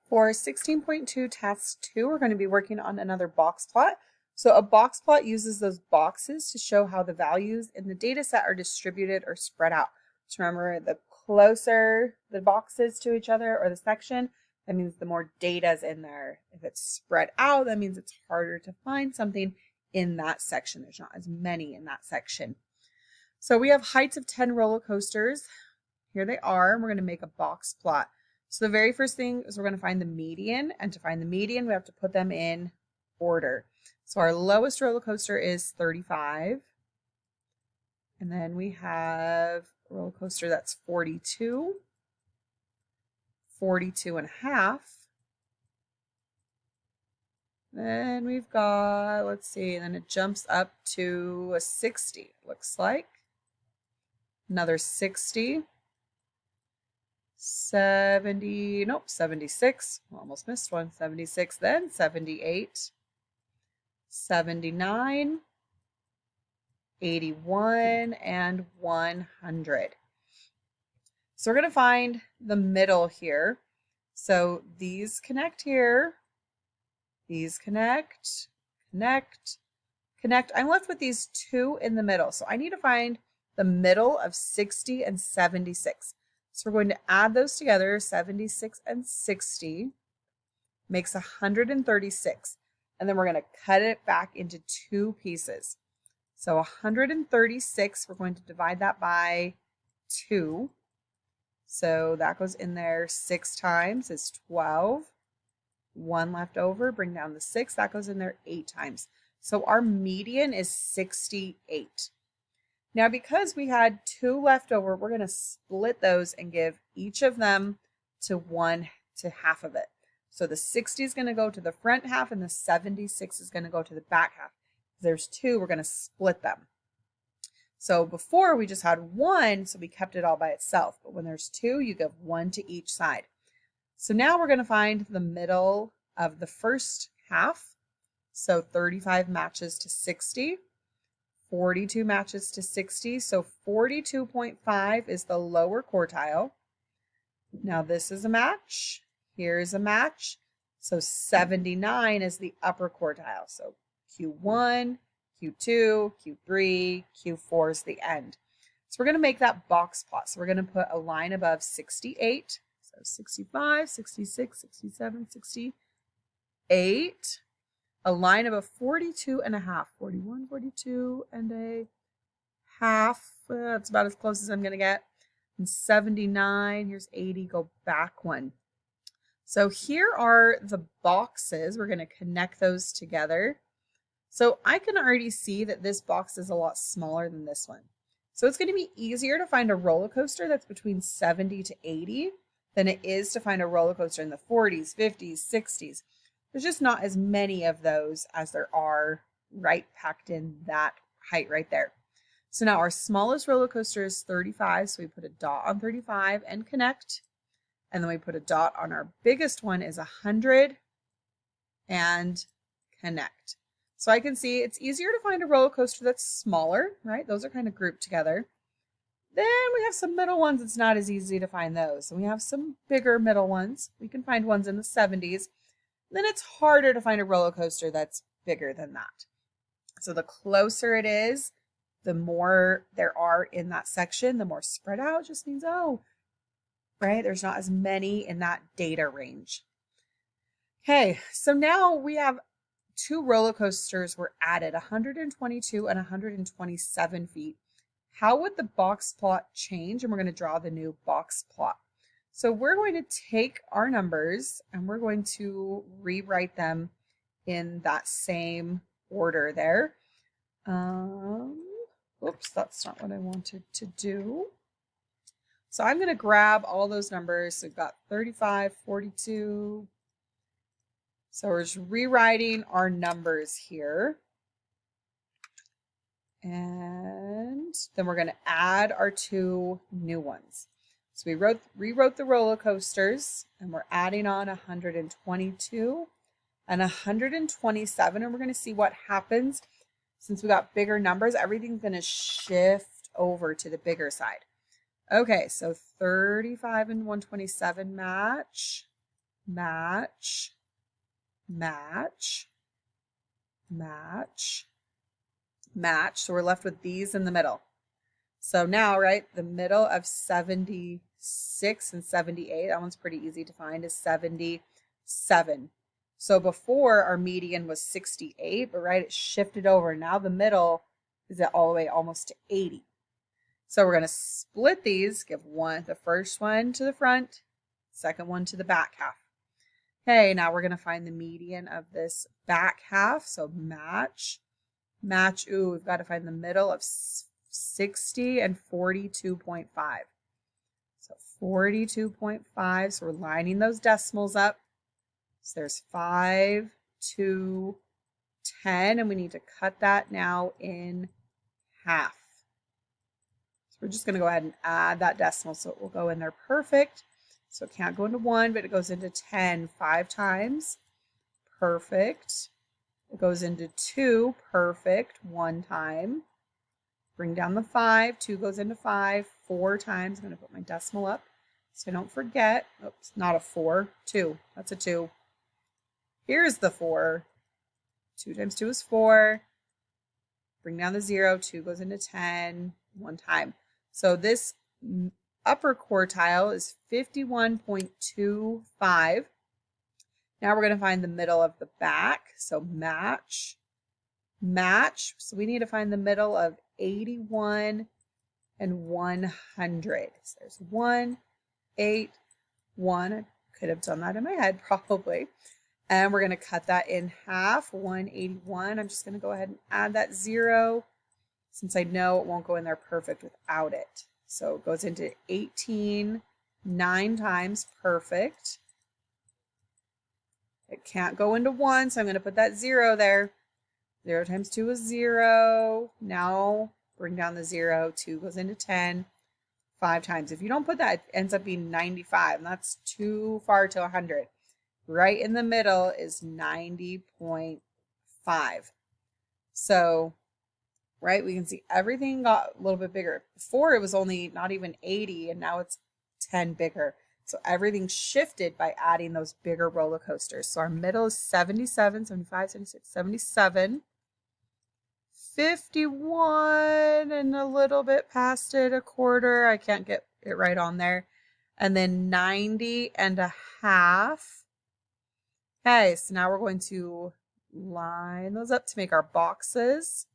For 16.2 task 2, we're going to be working on another box plot. So a box plot uses those boxes to show how the values in the data set are distributed or spread out. So remember, the closer the boxes to each other or the section, that means the more data is in there. If it's spread out, that means it's harder to find something in that section. There's not as many in that section. So we have heights of 10 roller coasters. Here they are, and we're going to make a box plot. So the very first thing is we're going to find the median, and to find the median, we have to put them in order. So our lowest roller coaster is 35. And then we have a roller coaster that's 42, 42 and a half. Then we've got, let's see, and then it jumps up to a 60, it looks like. Another 60. 70, nope, 76, almost missed one, 76, then 78, 79, 81, and 100. So we're going to find the middle here. So these connect here, these connect, connect, connect. I'm left with these two in the middle. So I need to find the middle of 60 and 76. So we're going to add those together, 76 and 60 makes 136. And then we're going to cut it back into two pieces. So 136, we're going to divide that by 2. So that goes in there 6 times, is 12. 1 left over, bring down the 6, that goes in there 8 times. So our median is 68. Now, because we had 2 left over, we're going to split those and give each of them to half of it. So the 60 is going to go to the front half and the 76 is going to go to the back half. If there's 2, we're going to split them. So before we just had 1, so we kept it all by itself. But when there's 2, you give 1 to each side. So now we're going to find the middle of the first half. So 35 matches to 60. 42 matches to 60, so 42.5 is the lower quartile. Now this is a match, here's a match, so 79 is the upper quartile. So Q1, Q2, Q3, Q4 is the end. So we're going to make that box plot. So we're going to put a line above 68, so 65, 66, 67, 68. A line of a 42 and a half, 41, 42 and a half. That's about as close as I'm going to get. And 79, here's 80, go back 1. So here are the boxes. We're going to connect those together. So I can already see that this box is a lot smaller than this one. So it's going to be easier to find a roller coaster that's between 70 to 80 than it is to find a roller coaster in the 40s, 50s, 60s. There's just not as many of those as there are right packed in that height right there. So now our smallest roller coaster is 35. So we put a dot on 35 and connect. And then we put a dot on our biggest one is 100 and connect. So I can see it's easier to find a roller coaster that's smaller, right? Those are kind of grouped together. Then we have some middle ones. It's not as easy to find those. So we have some bigger middle ones. We can find ones in the 70s. Then it's harder to find a roller coaster that's bigger than that. So the closer it is, the more there are in that section, the more spread out just means, oh, right, there's not as many in that data range. Okay, so now we have 2 roller coasters were added, 122 and 127 feet. How would the box plot change? And we're going to draw the new box plot. So we're going to take our numbers and we're going to rewrite them in that same order there. Oops, that's not what I wanted to do. So I'm going to grab all those numbers. So we've got 35, 42. So we're just rewriting our numbers here. And then we're going to add our 2 new ones. So we rewrote the roller coasters and we're adding on 122 and 127. And we're going to see what happens. Since we got bigger numbers, everything's going to shift over to the bigger side. Okay, so 35 and 127 match. match, match, match, match. So we're left with these in the middle. So now, right, the middle of 76 and 78, that one's pretty easy to find, is 77. So before our median was 68, but right, it shifted over. Now the middle is at all the way almost to 80. So we're going to split these, give the first one to the front, second one to the back half. Okay, now we're going to find the median of this back half. So match, match. Ooh, we've got to find the middle of 60 and 42.5. So 42.5. So we're lining those decimals up. So there's 5, 2, 10, and we need to cut that now in half. So we're just going to go ahead and add that decimal so it will go in there perfect. So it can't go into 1, but it goes into 10 5 times. Perfect. It goes into 2, perfect, 1 time. Bring down the 5, 2 goes into 5, 4 times. I'm going to put my decimal up so I don't forget. Oops, not a 4, 2. That's a 2. Here's the 4. 2 times 2 is 4. Bring down the 0, 2 goes into 10, 1 time. So this upper quartile is 51.25. Now we're going to find the middle of the back. So match, match. So we need to find the middle of 81 and 100. So there's 1, 8, 1. I could have done that in my head probably. And we're going to cut that in half, 181. I'm just going to go ahead and add that 0 since I know it won't go in there perfect without it. So it goes into 18, 9 times, perfect. It can't go into 1, so I'm going to put that 0 there. 0 times 2 is 0. Now bring down the 0. 2 goes into 10, 5 times. If you don't put that, it ends up being 95, and that's too far to 100. Right in the middle is 90.5. So, right, we can see everything got a little bit bigger. Before it was only not even 80, and now it's 10 bigger. So everything shifted by adding those bigger roller coasters. So our middle is 77, 75, 76, 77. 51 and a little bit past it, a quarter. I can't get it right on there. And then 90 and a half. Okay, so now we're going to line those up to make our boxes.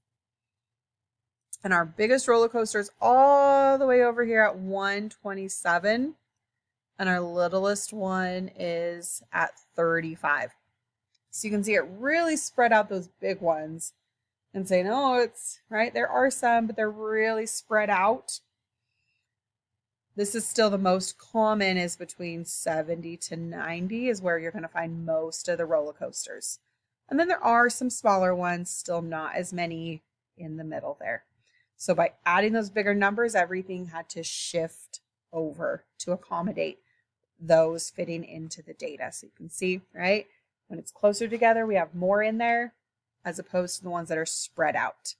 And our biggest roller coaster is all the way over here at 127. And our littlest one is at 35. So you can see it really spread out those big ones and say, no, it's right. There are some, but they're really spread out. This is still the most common, is between 70 to 90 is where you're going to find most of the roller coasters. And then there are some smaller ones, still not as many in the middle there. So by adding those bigger numbers, everything had to shift over to accommodate those fitting into the data. So you can see, right, when it's closer together, we have more in there as opposed to the ones that are spread out.